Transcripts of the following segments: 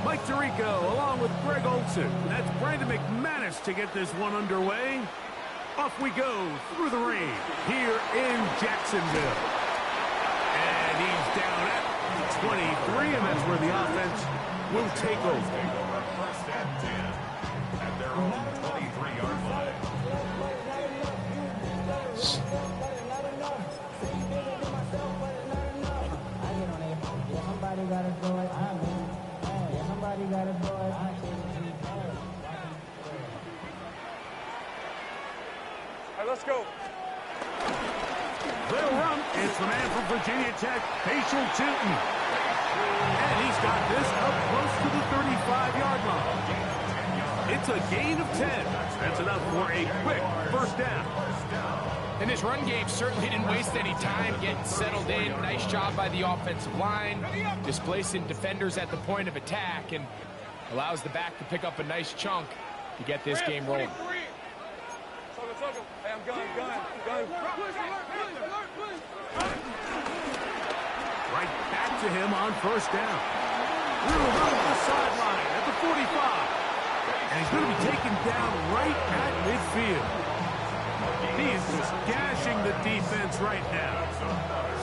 Mike Tirico along with Greg Olson. That's Brandon McManus to get this one underway. Off we go through the rain here in Jacksonville. And he's down at 23, and that's where the offense will take over. First and 10 at their own 23-yard line. Somebody got to do it. Somebody got to do it. Let's go. They'll run. It's the man from Virginia Tech, Facial Tilton. And he's got this up close to the 35-yard line. It's a gain of 10. That's enough for a quick first down. And this run game certainly didn't waste any time getting settled in. Nice job by the offensive line, displacing defenders at the point of attack, and allows the back to pick up a nice chunk to get this game rolling. Hey, I'm gun. Right back to him on first down. Little run to the sideline at the 45. And he's going to be taken down right at midfield. He is just gashing the defense right now.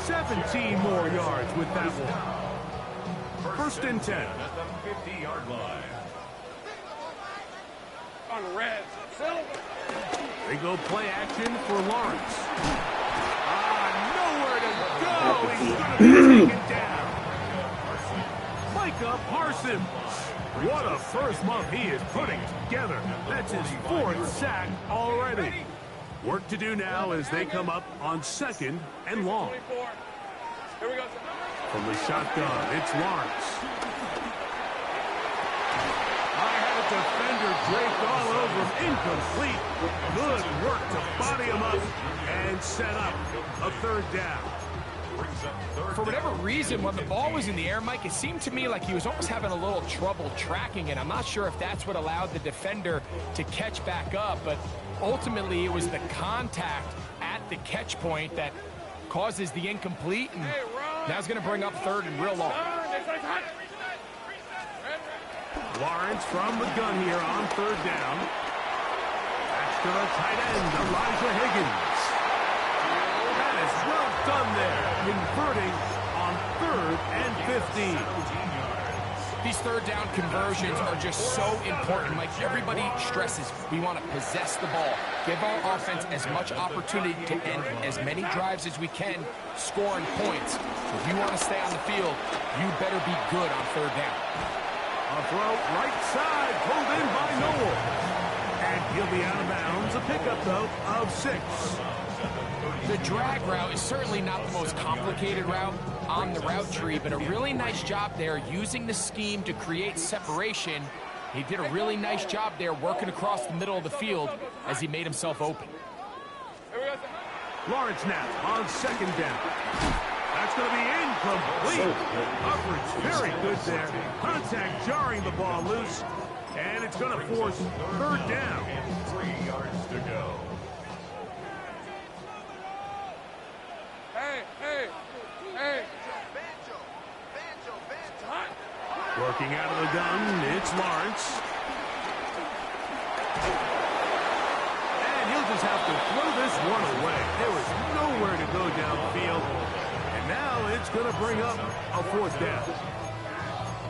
17 more yards with that one. First and 10. At the 50-yard line. On the Reds. They go play action for Lawrence. Nowhere to go. He's going to be taken down. Micah Parsons. What a first month he is putting together. That's his 4th sack already. Work to do now as they come up on 2nd and long. Here we go. From the shotgun, it's Lawrence. Defender draped all over him, incomplete. Good work to body him up and set up a 3rd down. For whatever reason, when the ball was in the air, Mike, it seemed to me like he was almost having a little trouble tracking it. I'm not sure if that's what allowed the defender to catch back up, but ultimately it was the contact at the catch point that causes the incomplete, and now it's going to bring up 3rd and real long. Lawrence from the gun here on 3rd down. That's to the tight end, Elijah Higgins. That is well done there, converting on 3rd and 15. These 3rd down conversions are just so important. Like everybody stresses, we want to possess the ball, give our offense as much opportunity to end as many drives as we can, scoring points. So if you want to stay on the field, you better be good on 3rd down. A throw right side, pulled in by Noel. And he'll be out of bounds. A pickup, though, of 6. The drag route is certainly not the most complicated route on the route tree, but a really nice job there using the scheme to create separation. He did a really nice job there working across the middle of the field as he made himself open. Lawrence now on 2nd down. That's going to be incomplete. Coverage very good there. Contact jarring the ball loose. And it's going to force 3rd down. And 3 yards to go. Hey. Working out of the gun, it's Lawrence. And he'll just have to throw this one away. There was nowhere to go downfield. And now it's going to bring up a 4th down.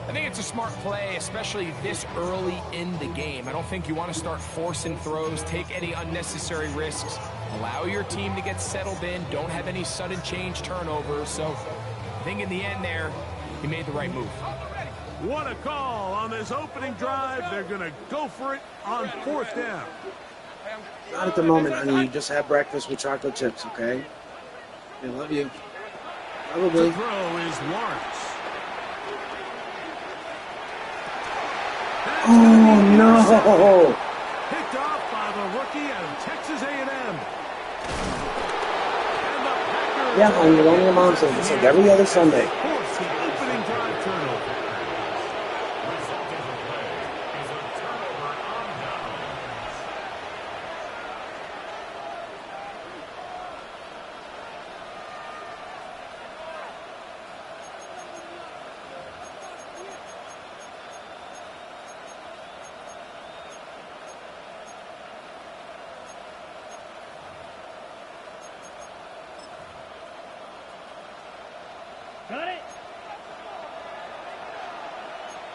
I think it's a smart play, especially this early in the game. I don't think you want to start forcing throws, take any unnecessary risks, allow your team to get settled in, don't have any sudden change turnovers. So I think in the end there, he made the right move. What a call on this opening drive. They're going to go for it on 4th down. Not at the moment, honey. You just had breakfast with chocolate chips, okay? I love you. Probably. The throw is Lawrence. Oh, no! Picked off by the rookie out of Texas A&M. Yeah, honey, you're on your mom says it's like every other Sunday. Force the opening drive turnover.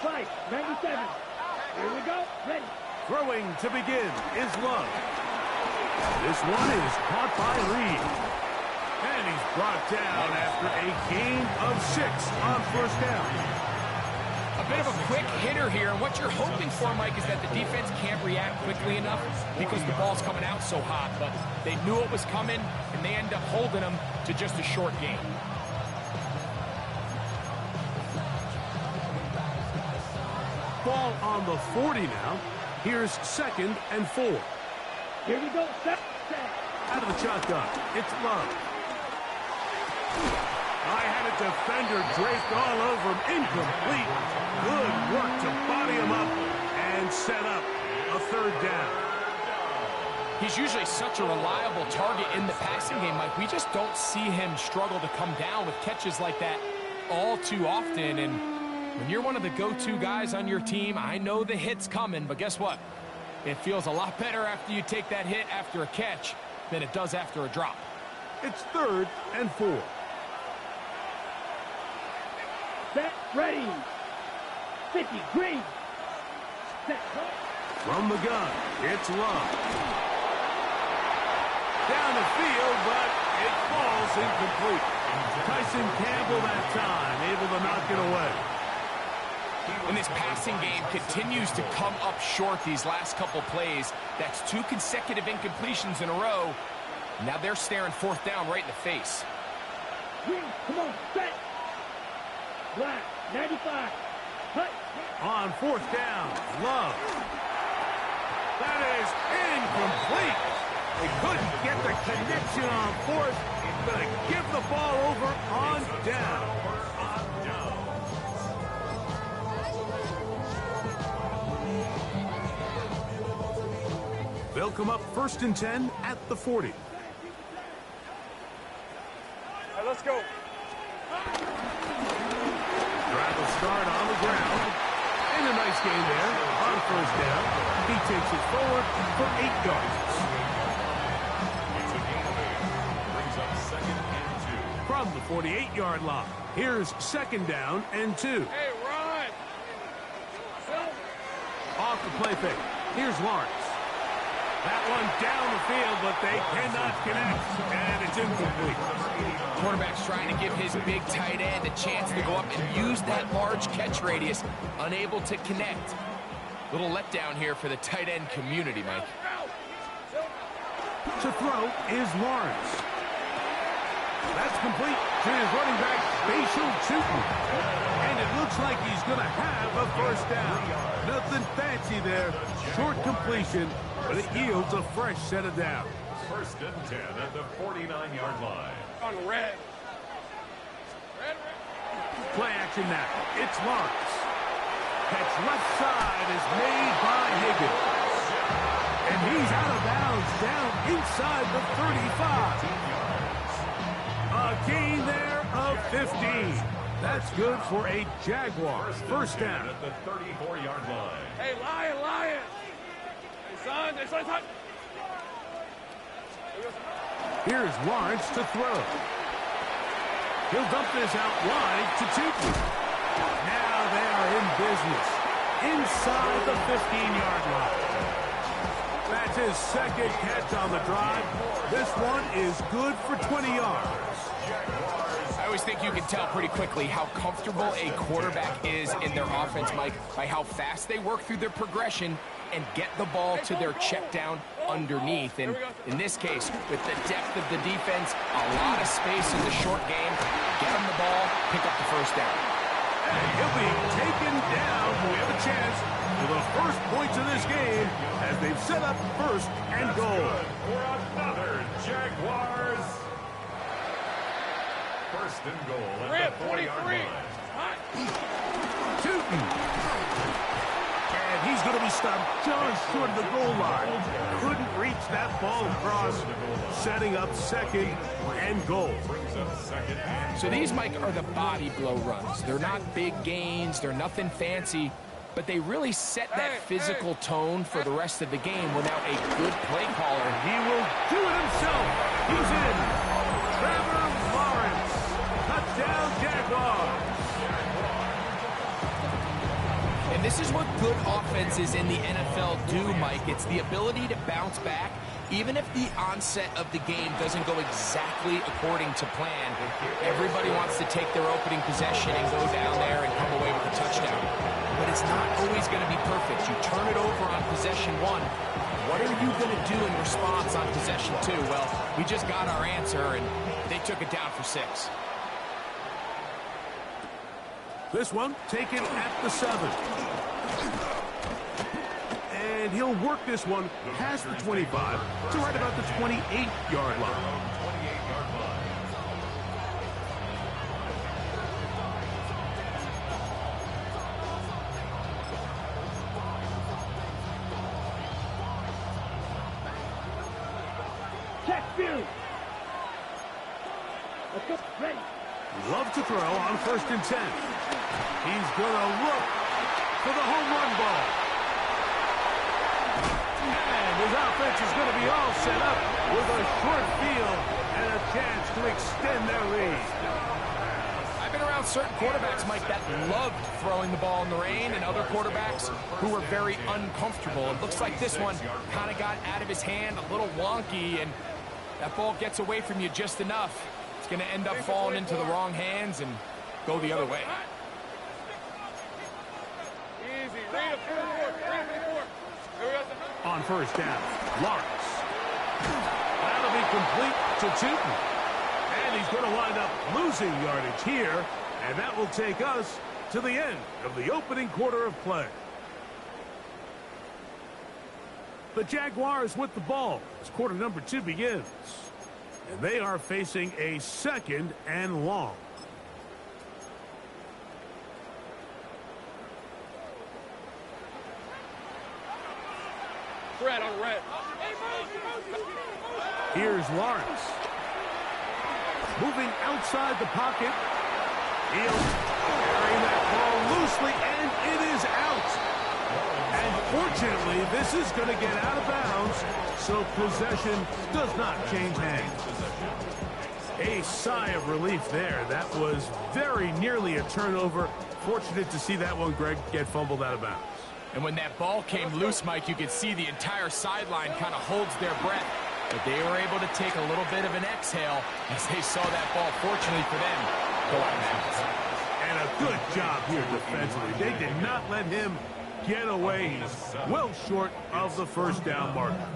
Fight, 97. Here we go. Ready. Throwing to begin is Love. This one is caught by Reed. And he's brought down after a gain of 6 on first down. A bit of a quick hitter here, and what you're hoping for, Mike, is that the defense can't react quickly enough because the ball's coming out so hot, but they knew it was coming, and they end up holding them to just a short gain. Ball on the 40 now. Here's 2nd and 4. Here we go. Set. Out of the shotgun, it's Love. I had a defender draped all over him. Incomplete. Good work to body him up and set up a 3rd down. He's usually such a reliable target in the passing game, Mike. We just don't see him struggle to come down with catches like that all too often. And when you're one of the go-to guys on your team, I know the hit's coming, but guess what? It feels a lot better after you take that hit after a catch than it does after a drop. It's 3rd and 4. Set. Ready. 50. Green. Set. From the gun, it's Love. Down the field, but it falls incomplete. Tyson Campbell that time, able to knock it away. And this passing game continues to come up short these last couple plays. That's 2 consecutive incompletions in a row. Now they're staring 4th down right in the face. Green. Come on. Set. Black. 95. Cut. On 4th down, Love. That is incomplete. They couldn't get the connection on 4th. Gonna give the ball over on down. They'll come up 1st and 10 at the 40. All right, let's go. Drive will start on the ground. And a nice gain there on 1st down. He takes it forward for 8 yards. It's a gain of 8. Brings up 2nd and 2. From the 48-yard line, here's 2nd down and 2. Hey, run. Off the play fake. Here's Lawrence. That one down the field, but they cannot connect, and it's incomplete. Quarterback's trying to give his big tight end a chance to go up and use that large catch radius, unable to connect. Little letdown here for the tight end community, Mike. To throw is Lawrence. That's complete to his running back, Bashal Tootin. And it looks like he's going to have a 1st down. Nothing fancy there. Short completion, but it yields a fresh set of downs. 1st and 10 at the 49-yard line. On red. Red. Play action now. It's Lawrence. Catch left side is made by Higgins. And he's out of bounds down inside the 35. A gain there of 15. That's good for a Jaguar 1st down. At the 34-yard line. Hey, Lion. Hey, son. Here's Lawrence to throw. He'll dump this out wide to Tootin. Now they are in business inside the 15-yard line. That's his 2nd catch on the drive. This one is good for 20 yards. I always think you can tell pretty quickly how comfortable a quarterback is in their offense, Mike, by how fast they work through their progression and get the ball to their check down underneath. And in this case, with the depth of the defense, a lot of space in the short game, get them the ball, pick up the 1st down. And he'll be taken down. We have a chance for the first points of this game as they've set up 1st and goal. For another Jaguars. 1st and goal at Red, the 4-yard 23. line. Tootin. And he's going to be stopped just short of the goal line. Couldn't reach that ball across, setting up 2nd and goal. Brings up 2nd and So these, Mike, are the body blow runs. They're not big gains. They're nothing fancy. But they really set that physical tone for the rest of the game without a good play caller. He will do it himself. He's in. Trevor Lawrence. Touchdown, Jaguars. And this is what good offenses in the NFL do, Mike. It's the ability to bounce back, even if the onset of the game doesn't go exactly according to plan. Everybody wants to take their opening possession and go down there and come away with a touchdown. But it's not always going to be perfect. You turn it over on possession one. What are you going to do in response on possession two? Well, we just got our answer, and they took it down for 6. This one taken at the 7. And he'll work this one past the 25 to right about the 28-yard line. Check view. Let's go. Ready. Love to throw on 1st and 10. He's going to look for the home run ball. And his offense is going to be all set up with a short field and a chance to extend their lead. I've been around certain quarterbacks, Mike, that loved throwing the ball in the rain, and other quarterbacks who were very uncomfortable. It looks like this one kind of got out of his hand, a little wonky, and that ball gets away from you just enough. It's going to end up falling into the wrong hands and go the other way. Easy. Read it. On 1st down, Lawrence. That'll be complete to Tootin. And he's going to wind up losing yardage here, and that will take us to the end of the opening quarter of play. The Jaguars with the ball as quarter number 2 begins. And they are facing a 2nd and long. Red on red. Here's Lawrence. Moving outside the pocket. He'll carry that ball loosely, and it is out. And fortunately, this is going to get out of bounds, so possession does not change hands. A sigh of relief there. That was very nearly a turnover. Fortunate to see that one, Greg, get fumbled out of bounds. And when that ball came loose, Mike, you could see the entire sideline kind of holds their breath. But they were able to take a little bit of an exhale as they saw that ball, fortunately for them, go out of bounds. And a good job here defensively. They did not let him get away. He's well short of the 1st down marker.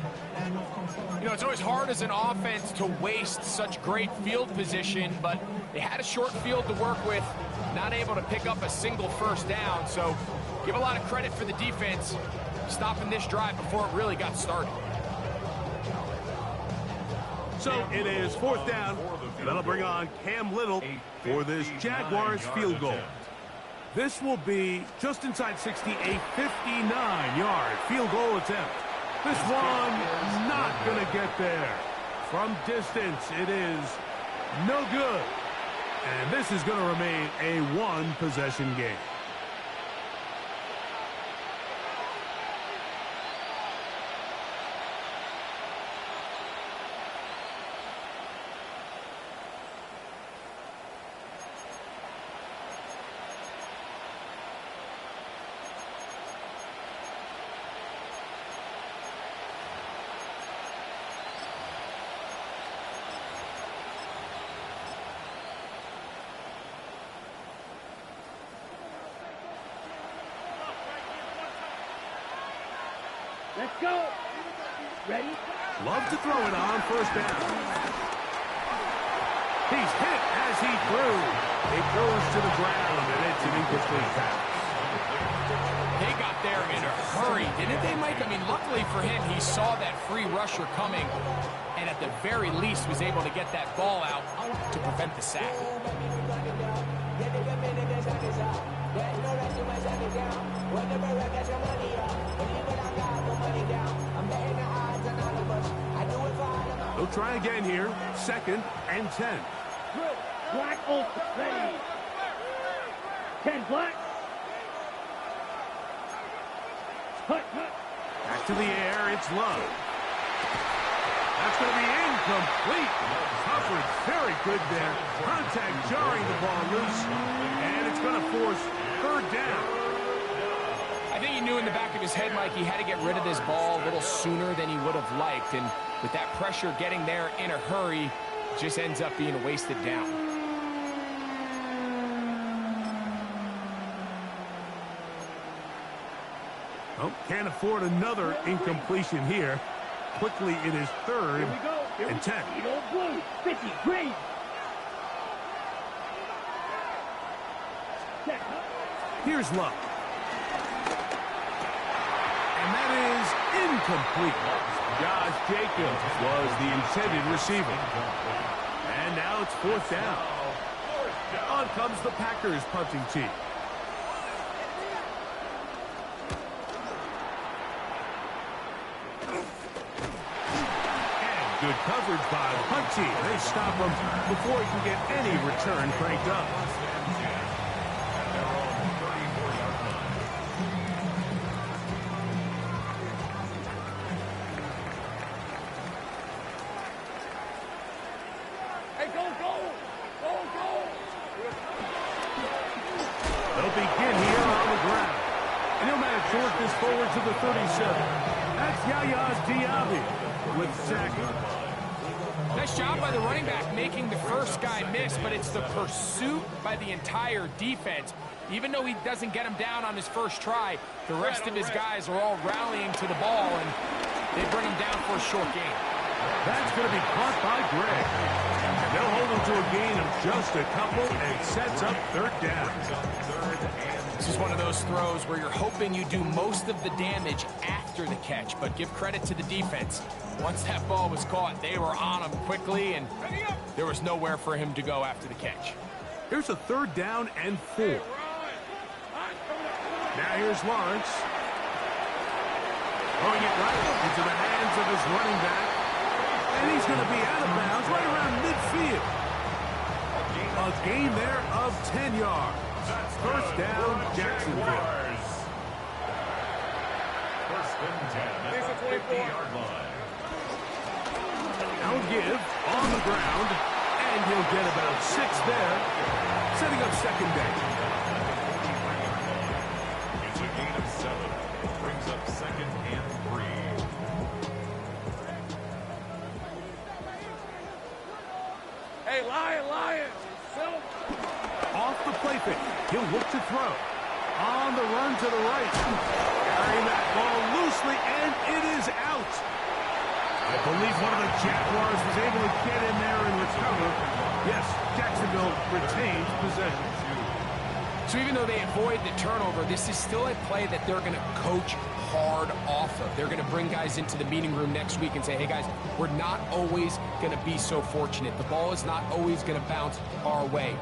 You know, it's always hard as an offense to waste such great field position, but they had a short field to work with, not able to pick up a single 1st down. So give a lot of credit for the defense stopping this drive before it really got started. So it is 4th down, and that'll bring on Cam Little for this Jaguars field goal. This will be just inside 60, a 59-yard field goal attempt. This one not going to get there. From distance, it is no good. And this is going to remain a 1-possession game. Let's go. Ready? Love to throw it on 1st down. He's hit as he threw. It goes to the ground, and it's an incomplete pass. They got there in a hurry, didn't they, Mike? I mean, luckily for him, he saw that free rusher coming, and at the very least was able to get that ball out to prevent the sack. They'll try again here. 2nd and 10. Black open. Ready. 10 black. Hut. Back to the air. It's Love. That's going to be incomplete. Coverage very good there. Contact jarring the ball loose. And it's going to force 3rd down. knew in the back of his head, Mike, he had to get rid of this ball a little sooner than he would have liked. And with that pressure getting there in a hurry, it just ends up being a wasted down. Oh, can't afford another incompletion here. Quickly, it is 3rd and 10. Blue, 50, green. Here's Luck. And that is incomplete. Josh Jacobs was the intended receiver. And now it's 4th down. On comes the Packers punting team. Good coverage by the punt team. They stop him before he can get any return cranked up. Hey, go, go! Go, go! They'll begin here on the ground. And he'll manage to work this forward to the 37. That's Yahya Diaby with sacking. Nice job by the running back making the first guy miss, but it's the pursuit by the entire defense. Even though he doesn't get him down on his first try, the rest of his guys are all rallying to the ball, and they bring him down for a short gain. That's going to be caught by Greg. And they'll hold him to a gain of just a couple and sets up 3rd down. This is one of those throws where you're hoping you do most of the damage after the catch, but give credit to the defense. Once that ball was caught, they were on him quickly, and there was nowhere for him to go after the catch. Here's a 3rd down and 4. Now here's Lawrence. Throwing it right into the hands of his running back. And he's going to be out of bounds right around midfield. A gain there of 10 yards. 1st down, Jacksonville. 1st and 10 at the 50-yard line. Now give on the ground, and he'll get about 6 there, setting up 2nd down. It's a gain of 7. Brings up 2nd and 3. Hey, Lion! Silver! Off the play fake, he'll look to throw. On the run to the right. Carrying that ball loosely, and it is out. I believe one of the Jaguars was able to get in there and recover. Yes, Jacksonville retains possession. So even though they avoid the turnover, this is still a play that they're going to coach hard off of. They're going to bring guys into the meeting room next week and say, hey guys, we're not always going to be so fortunate. The ball is not always going to bounce our way.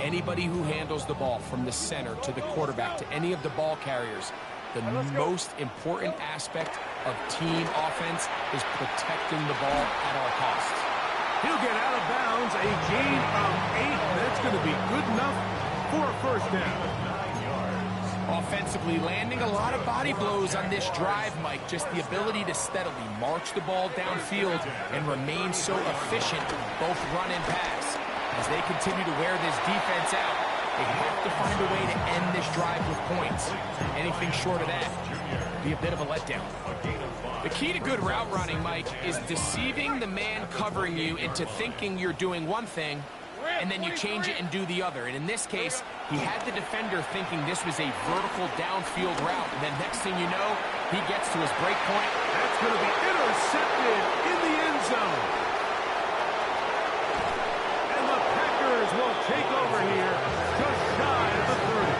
Anybody who handles the ball from the center to the quarterback to any of the ball carriers, the most important aspect of team offense is protecting the ball at all costs. He'll get out of bounds, a gain of 8. That's going to be good enough for a 1st down. Offensively, landing a lot of body blows on this drive, Mike. Just the ability to steadily march the ball downfield and remain so efficient, both run and pass. As they continue to wear this defense out, they have to find a way to end this drive with points. Anything short of that would be a bit of a letdown. The key to good route running, Mike, is deceiving the man covering you into thinking you're doing one thing, and then you change it and do the other. And in this case, he had the defender thinking this was a vertical downfield route, and then next thing you know, he gets to his break point. That's going to be intercepted in the end zone. And the Packers will take over here just shy of the 30.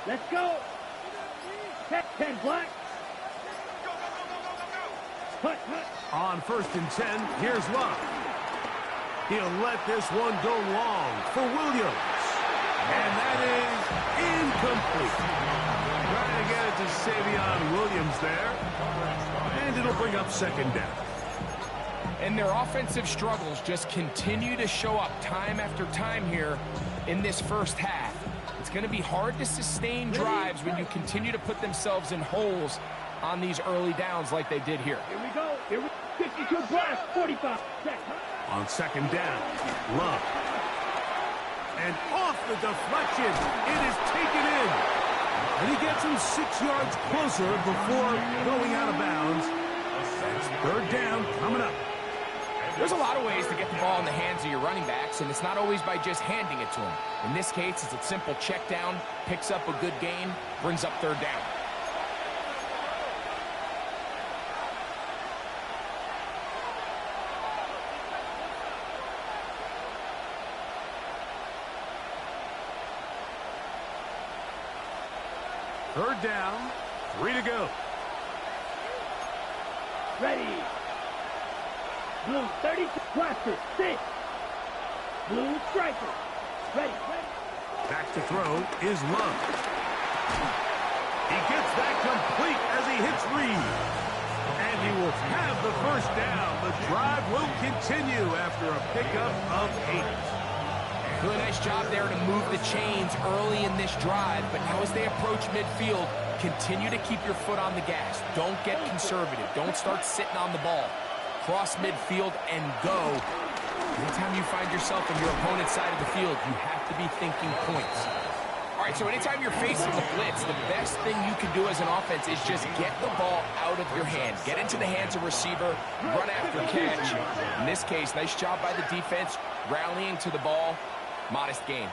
Let's go. 10 black. On 1st and 10, here's Love. He'll let this one go long for Williams. And that is incomplete. Trying to get it to Savion Williams there. And it'll bring up 2nd down. And their offensive struggles just continue to show up time after time here in this first half. It's going to be hard to sustain drives when you continue to put themselves in holes on these early downs like they did here. Here we go. Here we 52 blast, 45. On 2nd down, Love. And off the deflection, it is taken in. And he gets him 6 yards closer before going out of bounds. It's 3rd down coming up. There's a lot of ways to get the ball in the hands of your running backs, and it's not always by just handing it to them. In this case, it's a simple check down, picks up a good gain, brings up 3rd down. Third down, 3 to go. Ready. Blue 30 blaster 6. Blue striker. Ready. Back to throw is Love. He gets that complete as he hits Reed. And he will have the 1st down. The drive will continue after a pickup of 8. Doing a nice job there to move the chains early in this drive, but now as they approach midfield, continue to keep your foot on the gas. Don't get conservative. Don't start sitting on the ball. Cross midfield and go. Anytime you find yourself on your opponent's side of the field, you have to be thinking points. All right, so anytime you're facing a blitz, the best thing you can do as an offense is just get the ball out of your hand. Get into the hands of receiver, run after catch. In this case, nice job by the defense, rallying to the ball. Modest gain.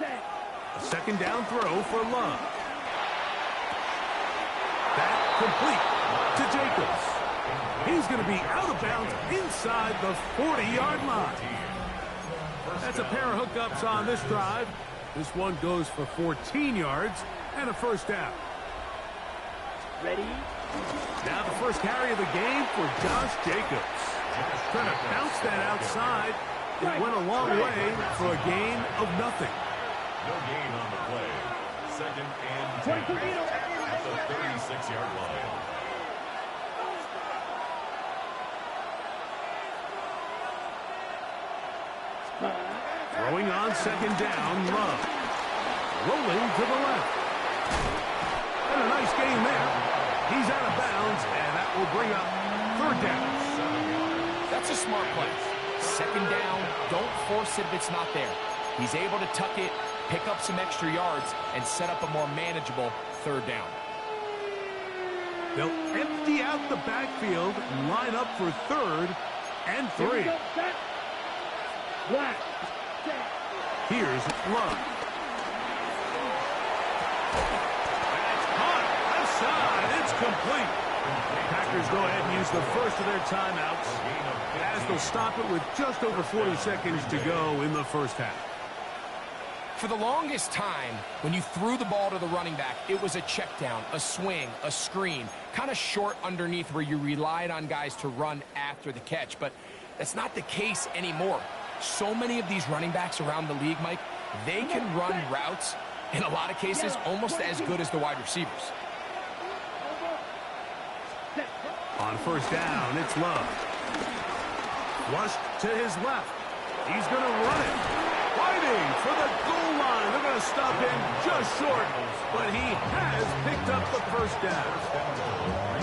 A 2nd down throw for Love. That complete to Jacobs. He's going to be out of bounds inside the 40-yard line. That's a pair of hookups on this drive. This one goes for 14 yards and a 1st down. Ready. Now the first carry of the game for Josh Jacobs. Trying to bounce that outside. It went a long way for a gain of nothing. No gain on the play. 2nd and 10 at the 36-yard line. Throwing on 2nd down, Love. Rolling to the left. And a nice gain there. He's out of bounds, and that will bring up 3rd down. That's a smart play. 2nd down, don't force it if it's not there. He's able to tuck it, pick up some extra yards, and set up a more manageable 3rd down. They'll empty out the backfield and line up for 3rd and 3. Black. Here's Love. That's caught. Left side. It's complete. Packers go ahead and use the first of their timeouts as they'll stop it with just over 40 seconds to go in the first half. For the longest time, when you threw the ball to the running back, it was a check down, a swing, a screen, kind of short underneath where you relied on guys to run after the catch. But that's not the case anymore. So many of these running backs around the league, Mike, they can run routes, in a lot of cases, almost as good as the wide receivers. On 1st down, it's Love. Flushed to his left. He's going to run it. Fighting for the goal line. They're going to stop him just short, but he has picked up the 1st down.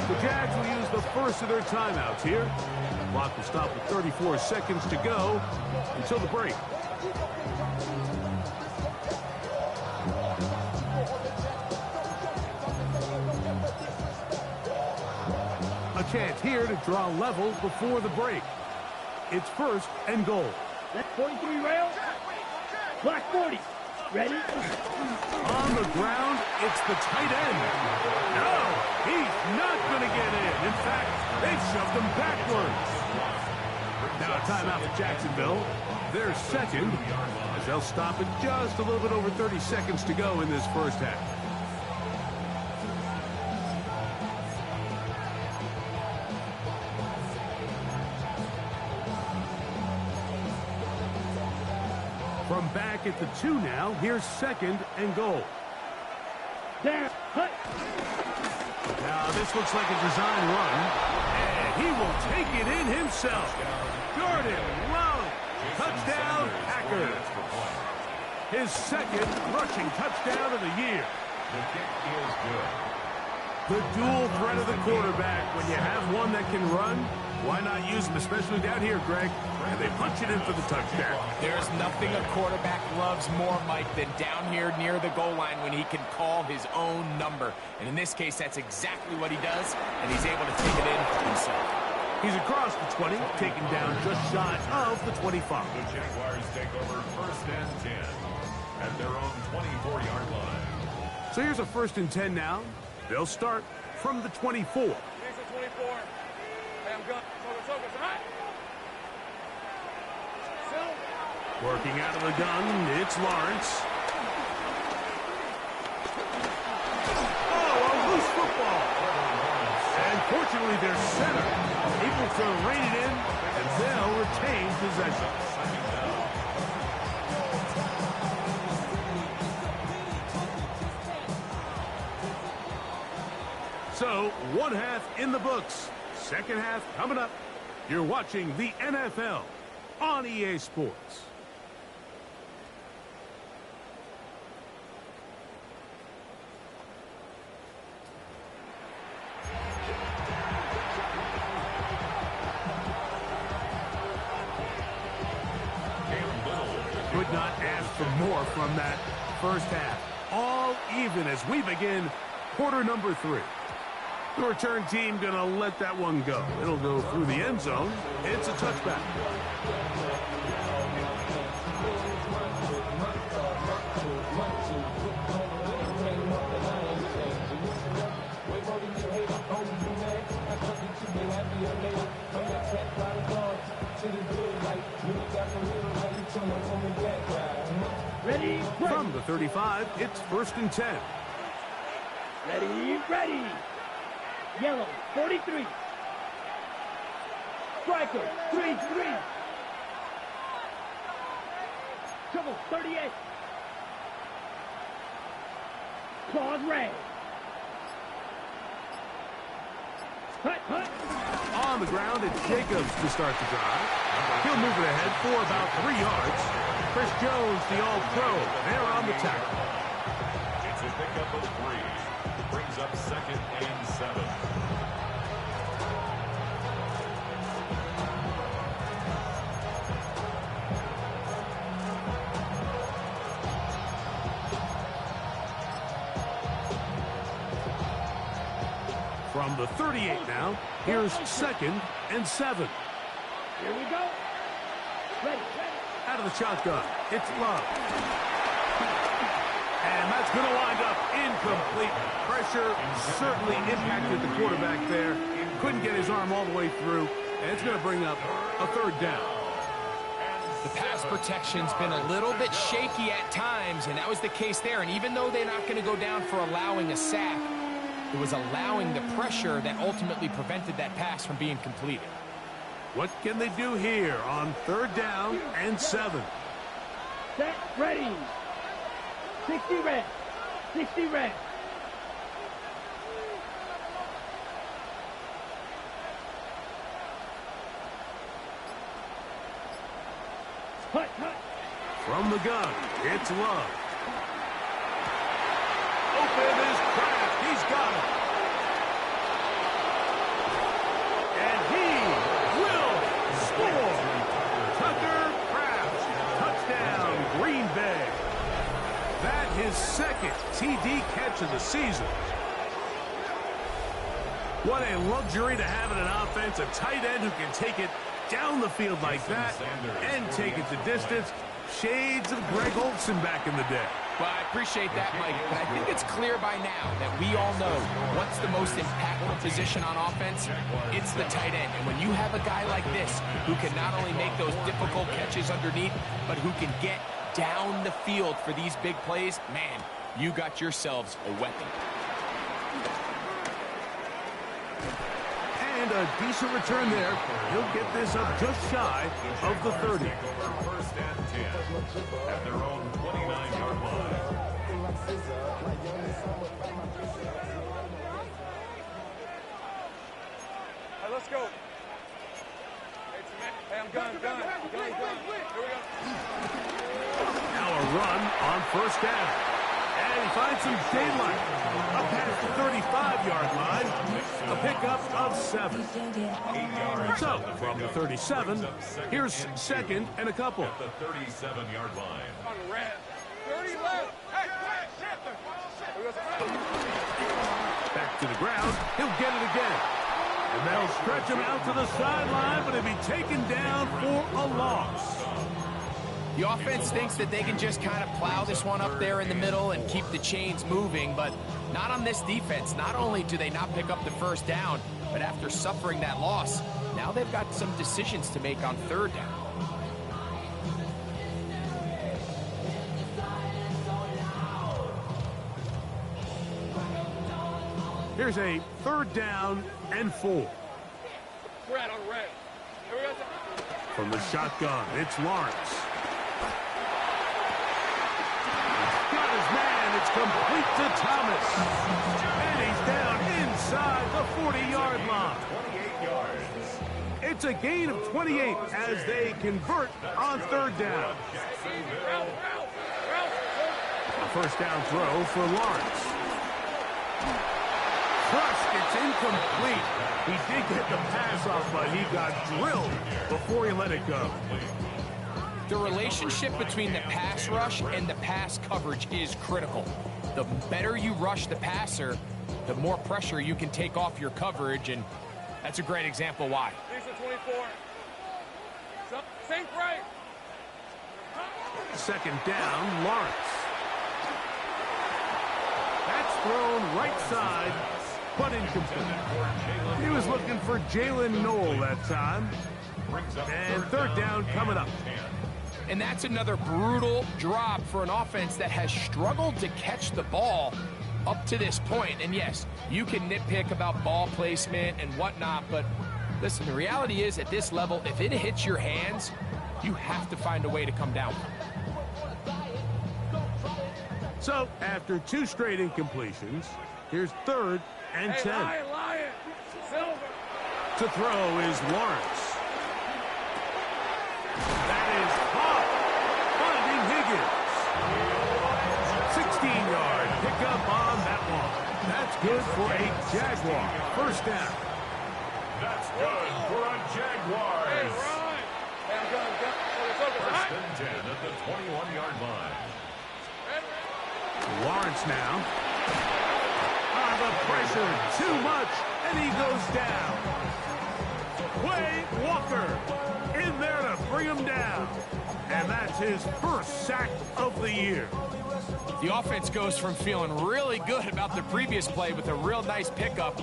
The Jags will use the first of their timeouts here. The clock will stop with 34 seconds to go until the break. A chance here to draw level before the break. It's 1st and goal. That's 43 rail. Black 40. Ready? On the ground, it's the tight end. No, he's not going to get in. In fact, they've shoved him backwards. Now a timeout for Jacksonville. They're 2nd as they'll stop it just a little bit over 30 seconds to go in this first half. Back at the 2 now. Here's 2nd and goal. Down. Hut. Now this looks like a design run. And he will take it in himself. Jordan Love. Touchdown, Packers. His 2nd rushing touchdown of the year. The kick is good. The dual threat of the quarterback. When you have one that can run, why not use him, especially down here, Greg? And they punch it in for the touchdown. There's nothing a quarterback loves more, Mike, than down here near the goal line when he can call his own number. And in this case, that's exactly what he does, and he's able to take it in himself. He's across the 20, taken down just shy of the 25. The Jaguars take over 1st and 10 at their own 24-yard line. So here's a 1st and 10 now. They'll start from the 24. Here's the 24. Hey, I'm good. Focus, all right? Working out of the gun, it's Lawrence. Oh, a loose football. And fortunately, their center able to rein it in, and they'll retain possession. So, 1 half in the books. 2nd half coming up. You're watching the NFL on EA Sports. Could not ask for more from that 1st half. All even as we begin quarter number 3. The return team going to let that one go. It'll go through the end zone. It's a touchback. Ready, From the 35, it's 1st and 10. ready. Yellow, 43. Striker, 3-3. Trouble, 38. Claws red. Hut. On the ground, it's Jacobs to start the drive. He'll move it ahead for about 3 yards. Chris Jones, the All-Pro, there on the tackle. It's a pickup of 3. Brings up 2nd and 7. From the 38 now, here's 2nd and 7. Here we go. Ready. Out of the shotgun, it's Love. And that's going to wind up incomplete. Pressure certainly impacted the quarterback there. Couldn't get his arm all the way through, and it's going to bring up a 3rd down. The pass protection's been a little bit shaky at times, and that was the case there. And even though they're not going to go down for allowing a sack, it was allowing the pressure that ultimately prevented that pass from being completed. What can they do here on 3rd down and 7? Set, ready. 60 red. 60 red. Hut. From the gun, it's Love. Open is Kraft. He's got it. And he will score. Tucker Kraft. Touchdown, Green Bay. That his 2nd TD catch of the season. What a luxury to have in an offense, a tight end who can take it down the field like that and take it the distance. Shades of Greg Olsen back in the day. Well, I appreciate that, Mike, but I think it's clear by now that we all know what's the most impactful position on offense. It's the tight end. And when you have a guy like this who can not only make those difficult catches underneath, but who can get down the field for these big plays, man, you got yourselves a weapon. And find a decent return there. He'll get this up just shy of the 30. First and 10 at their own 29-yard line. Hey, let's go. Hey, I'm done. Here we go. Now a run on first down. And he finds some daylight. Up past the 35-yard line. A pickup of 7. So, from the 37, here's second and a couple. At the 37-yard line. On the red. 30 left. Hey, Back to the ground. He'll get it again. And they'll stretch him out to the sideline, but he'll be taken down for a loss. The offense thinks that they can just kind of plow this one up there in the middle and keep the chains moving, but not on this defense. Not only do they not pick up the first down, but after suffering that loss, now they've got some decisions to make on third down. Here's a third down and 4. Red on red. Here we go. From the shotgun, it's Lawrence. Got his man. It's complete to Thomas. And he's down inside the 40-yard line. 28 yards. It's a gain of 28 as they convert on third down. A first down throw for Lawrence. Crushed, it's incomplete. He did get the pass off, but he got drilled before he let it go. The relationship between the pass rush and the pass coverage is critical. The better you rush the passer, the more pressure you can take off your coverage, and that's a great example why. These are 24. Sink right. Second down, Lawrence. That's thrown right side, but incomplete. He was looking for Jalen Knoll that time. And third down coming up. And that's another brutal drop for an offense that has struggled to catch the ball up to this point. And yes, you can nitpick about ball placement and whatnot, but listen, the reality is at this level, if it hits your hands, you have to find a way to come down. So, after 2 straight incompletions, here's third and 10. Lion. Silver. To throw is Lawrence. That is caught. Finding Higgins. 16-yard pickup on that one. That's good for a Jaguar. First down. That's good for a Jaguars. Hey, Ryan. Hey, I'm done. First and 10 at the 21-yard line. Lawrence now. The pressure, too much, and he goes down. Quay Walker in there to bring him down. And that's his first sack of the year. The offense goes from feeling really good about the previous play with a real nice pickup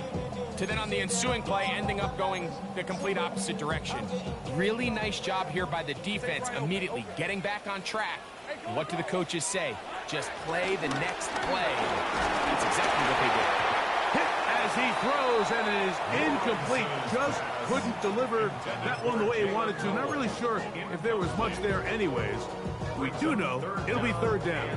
to then on the ensuing play ending up going the complete opposite direction. Really nice job here by the defense immediately getting back on track. And what do the coaches say? Just play the next play. That's exactly what they did. Hit as he throws, and it is incomplete. Just couldn't deliver that one the way he wanted to. Not really sure if there was much there anyways. We do know it'll be third down.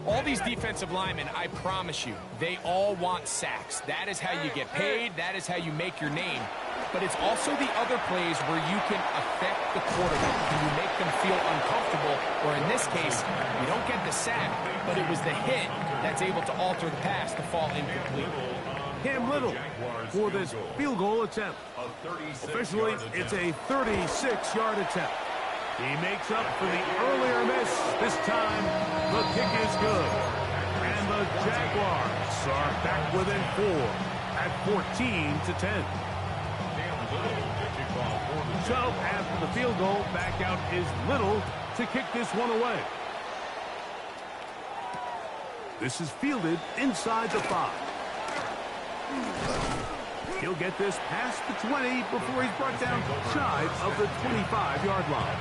All these defensive linemen, I promise you, they all want sacks. That is how you get paid. That is how you make your name. But it's also the other plays where you can affect the quarterback. And you make them feel uncomfortable, or in this case, you don't get the sack, but it was the hit that's able to alter the pass to fall incomplete. Cam Little for this field goal attempt. Officially, it's a 36-yard attempt. He makes up for the earlier miss. This time, the kick is good. And the Jaguars are back within 4 at 14-10. So, after the field goal, back out is Little to kick this one away. This is fielded inside the 5. He'll get this past the 20 before he's brought down shy of the 25-yard line.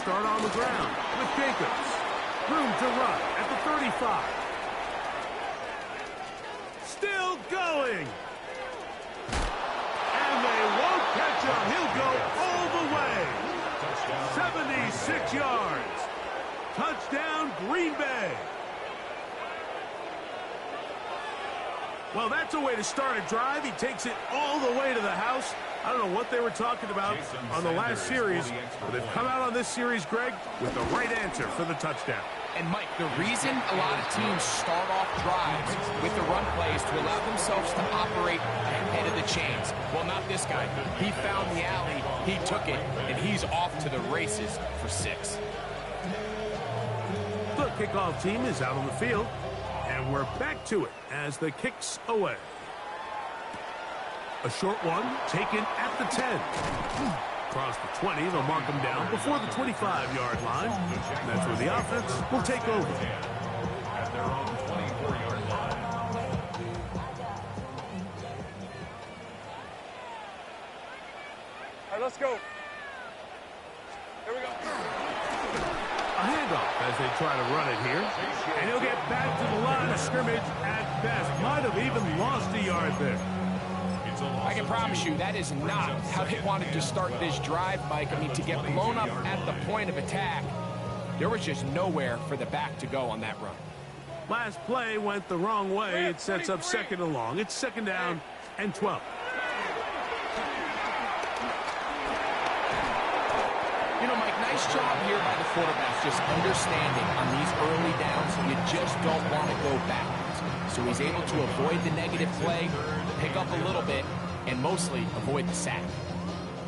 start on the ground with Jacobs. Room to run at the 35. Still going. And they won't catch him. He'll go all the way. 76 yards. Touchdown, Green Bay. Well, that's a way to start a drive. He takes it all the way to the house. I don't know what they were talking about on the last series, but they've come out on this series, Greg, with the right answer for the touchdown. And, Mike, the reason a lot of teams start off drives with the run plays to allow themselves to operate ahead of the chains. Well, not this guy. He found the alley, he took it, and he's off to the races for 6. The kickoff team is out on the field, and we're back to it as the kick's away. A short one taken at the 10. Across the 20, they'll mark them down before the 25-yard line. And that's where the offense will take over. At their own 24-yard line. All right, let's go. Here we go. A handoff as they try to run it here. And he'll get back to the line of scrimmage at best. Might have even lost a yard there. I can promise you that is not how they wanted to start this drive, Mike. I mean, to get blown up at the point of attack, there was just nowhere for the back to go on that run. Last play went the wrong way. It sets up second and long. It's second down and 12. You know, Mike, nice job here by the quarterback, just understanding on these early downs, you just don't want to go backwards. So he's able to avoid the negative play, pick up a little bit, and mostly avoid the sack.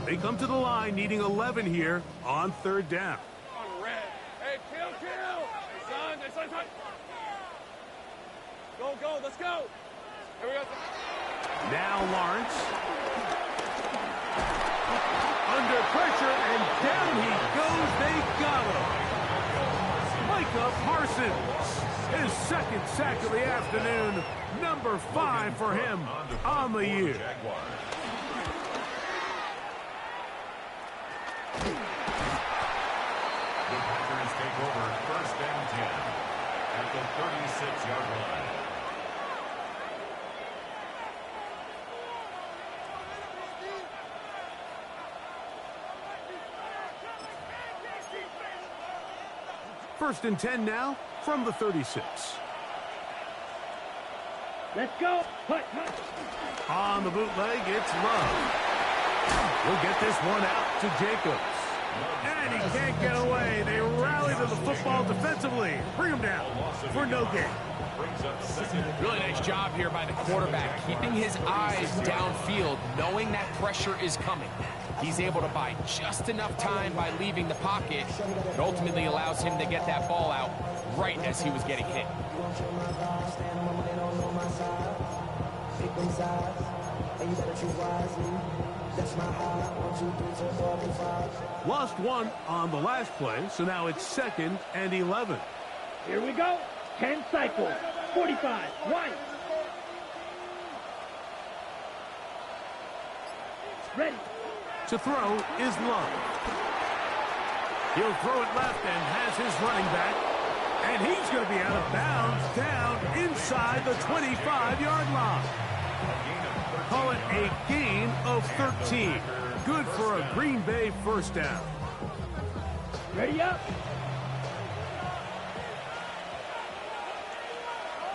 They come to the line needing 11 here on third down. On red. Hey, kill. Hey, son. Go. Let's go. Here we go. Now Lawrence. Under pressure, and down he goes. They got him. Micah Parsons. His second sack of the afternoon. Number 5 for him on the year. The Packers take over first down 10 at the 36-yard line. First and 10 now from the 36. Let's go. Hut. On the bootleg, it's Love. We'll get this one out to Jacobs. And he can't get away. They rally to the football defensively. Bring him down for no gain. Really nice job here by the quarterback, keeping his eyes downfield, knowing that pressure is coming. He's able to buy just enough time by leaving the pocket. It ultimately allows him to get that ball out right as he was getting hit. Lost one on the last play, so now it's second and 11. Here we go. 10 cycles. 45. Right. Ready. To throw is Love. He'll throw it left and has his running back. And he's going to be out of bounds down inside the 25-yard line. Call it a gain of 13. Good for a Green Bay first down. Ready up.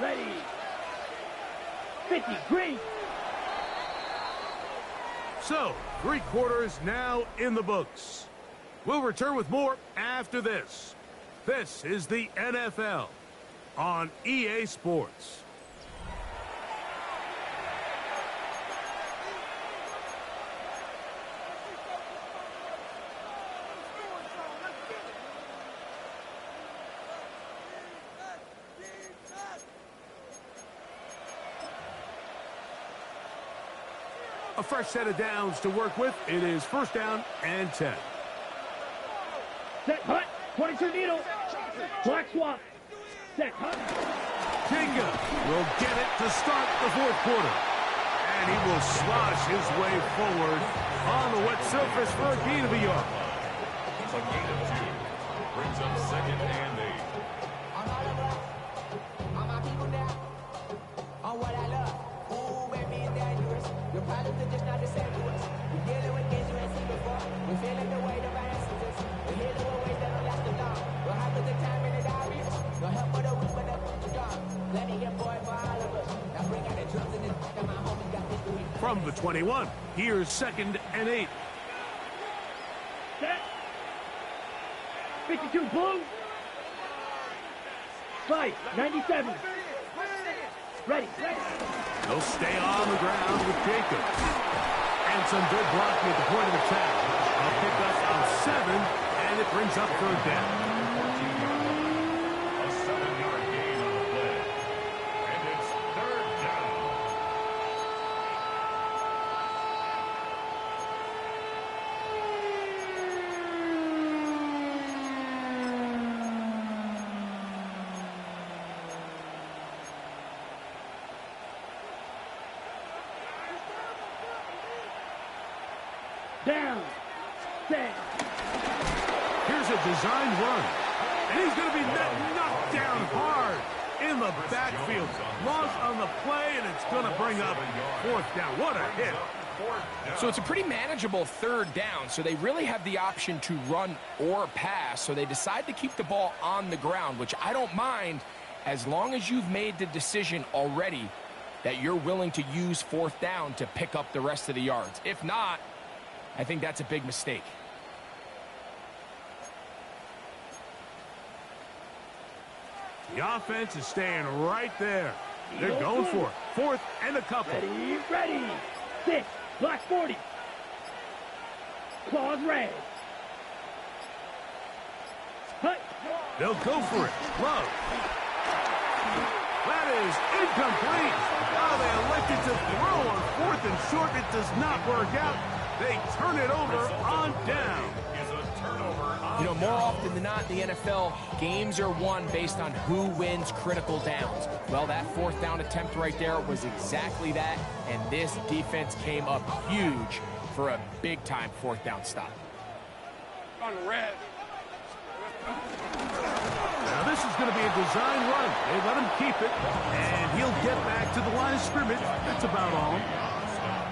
Ready. 50. Green. So, 3 quarters now in the books. We'll return with more after this. This is the NFL on EA Sports. A fresh set of downs to work with. It is first down and 10. Set hut. 22 needle. Black swap. Set hut. Jacob will get it to start the fourth quarter. And he will slosh his way forward on the wet surface for a gain of a yard. A gain of 2. Brings up second and 8. On all of us, on my people now, on what I love. Ooh, baby, it's dangerous. Your problems are just not the same to us. We're dealing with things you ain't seen before. We're feeling the weight of our ancestors. We're healing with ways that don't last too long. We'll have to take time and it's obvious. No help for the weak, but the strong. Plenty of boy for all of us. Now bring out the drums and the my homies got victory. From the 21, here's second and 8. Set. 52 blue. Fight, 97. Ready. They'll stay on the ground with Jacobs. And some good blocking at the point of attack. They'll pick up on 7, and it brings up third down. A 7-yard gain on the play. And it's third down. Down. Set. Here's a design run. And he's going to be knocked down hard in the backfield. Loss on the play, and it's going to bring up fourth down. What a hit. So it's a pretty manageable third down, so they really have the option to run or pass, so they decide to keep the ball on the ground, which I don't mind as long as you've made the decision already that you're willing to use fourth down to pick up the rest of the yards. If not, I think that's a big mistake. The offense is staying right there. They're going for it. Fourth and a couple. Ready. 6. Black 40. Claws red. Hut. They'll go for it. Love. That is incomplete. Oh, they elected to throw on fourth and short. It does not work out. They turn it over on down. You know, more often than not in the NFL, games are won based on who wins critical downs. Well, that fourth down attempt right there was exactly that, and this defense came up huge for a big-time fourth down stop. On red. Now, this is going to be a design run. They let him keep it, and he'll get back to the line of scrimmage. That's about all.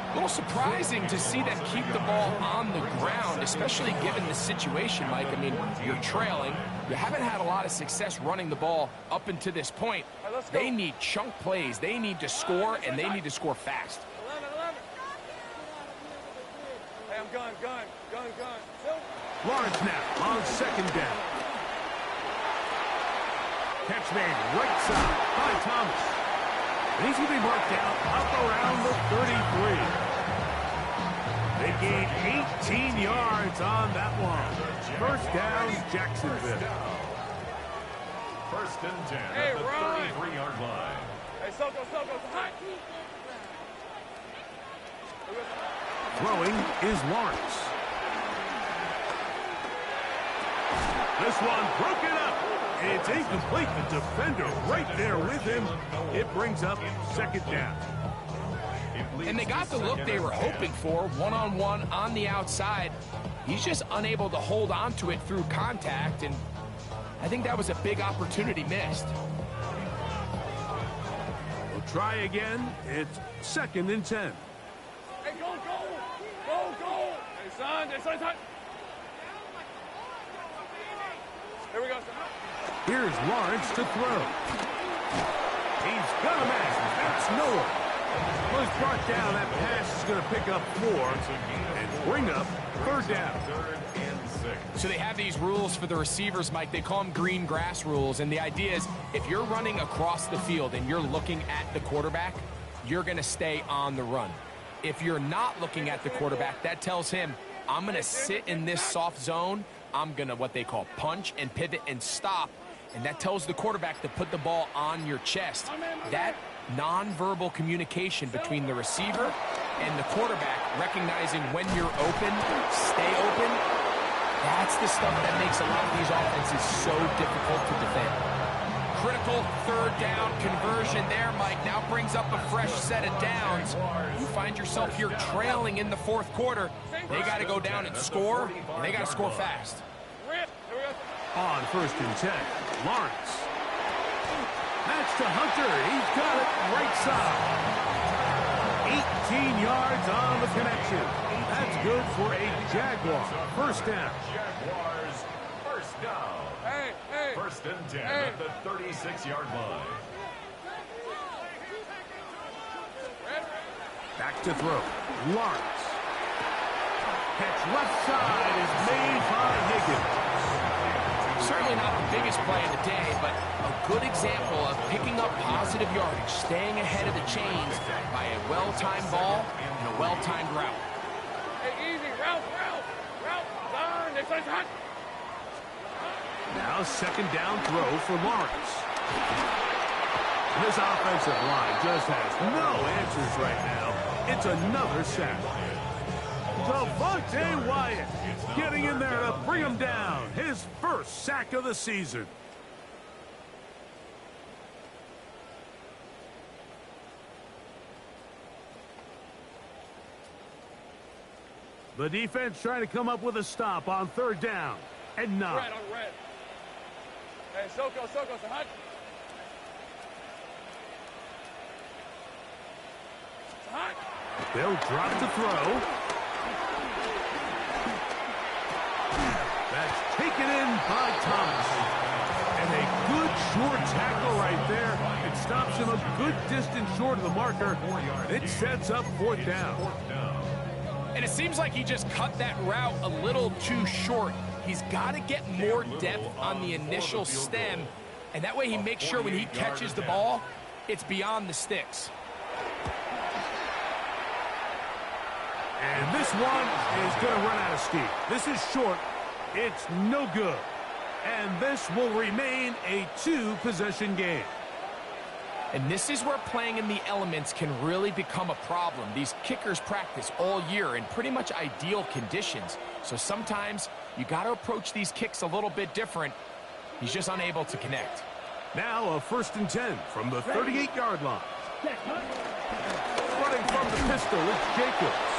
A little surprising to see them keep the ball on the ground, especially given the situation, Mike. I mean, you're trailing. You haven't had a lot of success running the ball up until this point. They need chunk plays. They need to score, and they need to score fast. 11. Hey, I'm gun. Lawrence now on second down. Catch made right side by Thomas. And he's going to be marked down up around the 33. They gained 18 yards on that one. First down, Jacksonville. First and 10 Hey, at the Ryan. 33-yard line. Hey, Soko. Hot. Throwing is Lawrence. This one broken up. It's incomplete. The defender right there with him. It brings up second down. And they got the look they were hoping for, one-on-one on the outside. He's just unable to hold on to it through contact, and I think that was a big opportunity missed. We'll try again. It's second and 10. Hey, go. Hey, son. Here we go, son. Here's Lawrence to throw. He's got a man. That's Noah. Well, he's brought down. That pass is going to pick up 4 and bring up third down. Third and 6. So they have these rules for the receivers, Mike. They call them green grass rules, and the idea is if you're running across the field and you're looking at the quarterback, you're going to stay on the run. If you're not looking at the quarterback, that tells him, I'm going to sit in this soft zone. I'm going to what they call punch and pivot and stop. And that tells the quarterback to put the ball on your chest. That nonverbal communication between the receiver and the quarterback, recognizing when you're open, stay open, that's the stuff that makes a lot of these offenses so difficult to defend. Critical third down conversion there, Mike. Now brings up a fresh set of downs. You find yourself here trailing in the fourth quarter. They got to go down and score, and they got to score fast. On 1st and 10, Lawrence. That's to Hunter. He's got it right side. 18 yards on the connection. That's good for a Jaguar. 1st down. Jaguars, first down. Hey, hey. 1st and 10 Hey. at the 36-yard line. Back to throw. Lawrence. Catch left side is made by Higgins. Certainly not the biggest play of the day, but a good example of picking up positive yardage, staying ahead of the chains by a well-timed ball and a well-timed route. Hey, easy. Route. Darn, this one's hot. Now 2nd down throw for Lawrence. This offensive line just has no answers right now. It's another sack. Devontae Wyatt getting in there to bring him down. His 1st sack of the season. The defense trying to come up with a stop on 3rd down. And not. Red on red. Hey, Soko, it's hot. It's hot. They'll drop to throw. That's taken in by Thomas. And a good short tackle right there. It stops him a good distance short of the marker. It sets up 4th down. And it seems like he just cut that route a little too short. He's got to get more depth on the initial stem, and that way he makes sure when he catches the ball, it's beyond the sticks. And this one is going to run out of steam. This is short. It's no good. And this will remain a 2-possession game. And this is where playing in the elements can really become a problem. These kickers practice all year in pretty much ideal conditions. So sometimes you got to approach these kicks a little bit different. He's just unable to connect. Now a 1st and 10 from the 38-yard line. Running from the pistol, it's Jacobs.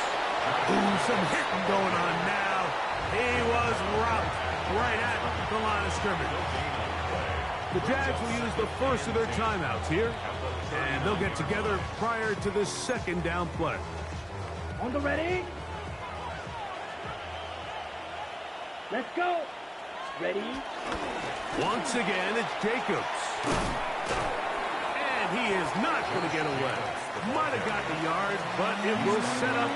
Ooh, some hitting going on now. He was rocked right at the line of scrimmage. The Jags will use the 1st of their timeouts here, and they'll get together prior to the 2nd down play. On the ready. Let's go. Ready. Once again, it's Jacobs. And he is not going to get away. Might have got the yard, but it will set up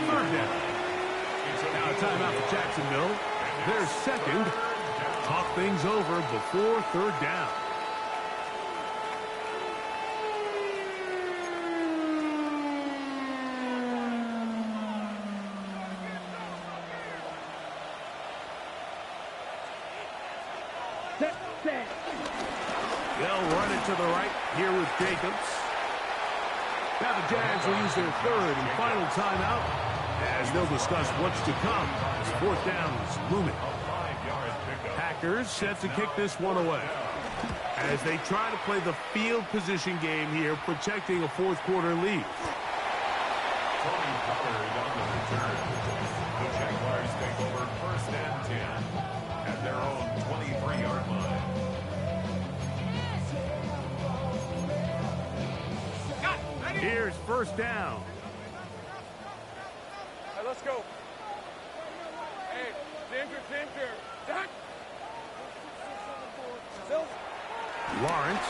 3rd down. Now a timeout for Jacksonville. Their 2nd. Talk things over before 3rd down. Set. They'll run it to the right here with Jacobs. Now the Jags will use their 3rd and final timeout as they'll discuss what's to come as 4th down is looming. Packers set to kick this one away as they try to play the field position game here, protecting a 4th quarter lead. Tony Pollard on the return. The Jaguars take over 1st and 10 at their own 23-yard line. Here's 1st down. Hey, let's go. Hey, Ginger. Dot. Sills. Lawrence.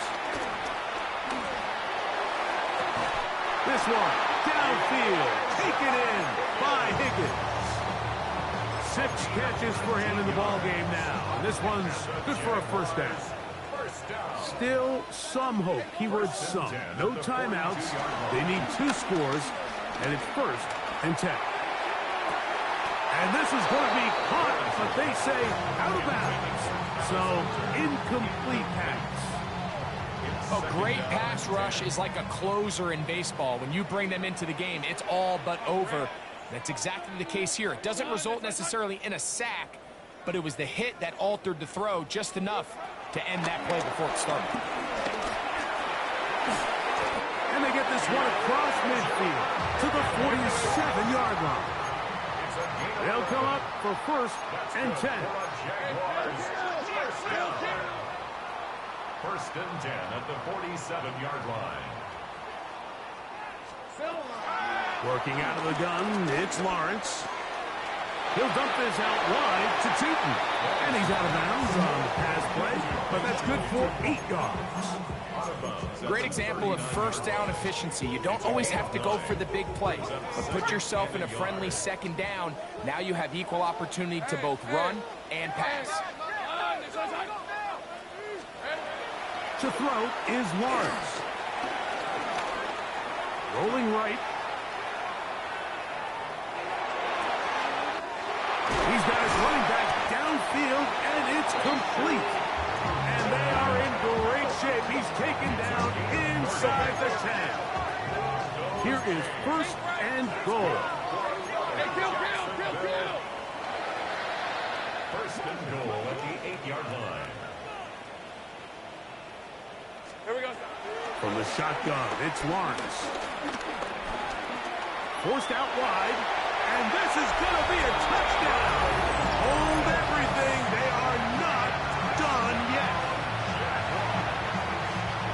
This one, downfield, taken in by Higgins. 6 catches for him in the ball game now. And this one's good for a 1st down. Still some hope. Keyword some. No timeouts. They need 2 scores, and it's 1st and 10. And this is going to be caught, but they say out of bounds. So, incomplete pass. A great pass rush is like a closer in baseball. When you bring them into the game, it's all but over. That's exactly the case here. It doesn't result necessarily in a sack, but it was the hit that altered the throw just enough to end that play before it started. And they get this one across midfield to the 47-yard line. They'll come up for 1st and 10. first down. First and 10 at the 47-yard line. Working out of the gun, it's Lawrence. He'll dump this out wide to Tootin. And he's out of bounds on the pass play, but that's good for 8 yards. Great example of first down efficiency. You don't always have to go for the big play, but put yourself in a friendly second down. Now you have equal opportunity to both run and pass. To throw is Lawrence. Rolling right. He's got his running back downfield, and it's complete. And they are in great shape. He's taken down inside the 10. Here is first and goal. Hey, kill! First and goal at the 8-yard line. Here we go. From the shotgun, it's Lawrence. Forced out wide, and this is going to be a touchdown. Hold everything. They are not done yet.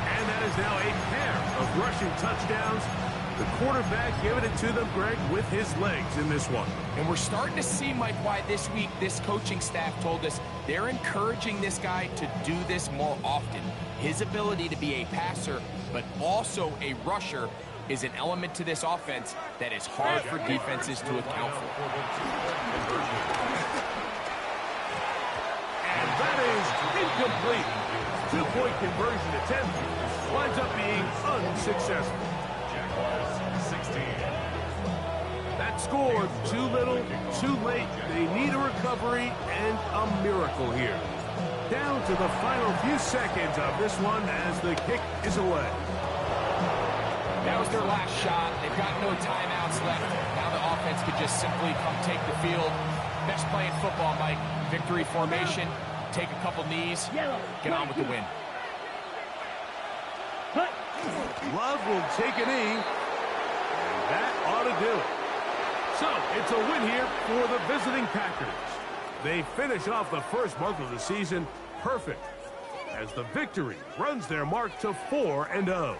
And that is now a pair of rushing touchdowns. The quarterback giving it to them, Greg, with his legs in this one. And we're starting to see, Mike, why this week this coaching staff told us they're encouraging this guy to do this more often. His ability to be a passer, but also a rusher, is an element to this offense that is hard for defenses to account for. And that is incomplete. 2-point conversion attempt winds up being unsuccessful. Jaguars 16. That score, too little, too late. They need a recovery and a miracle here. Down to the final few seconds of this one as the kick is away. That was their last shot. They've got no timeouts left. Now the offense could just simply come take the field. Best play in football, Mike. Victory formation. Take a couple knees. Get on with the win. Love will take a knee. And that ought to do it. So, it's a win here for the visiting Packers. They finish off the first month of the season perfect as the victory runs their mark to 4-0.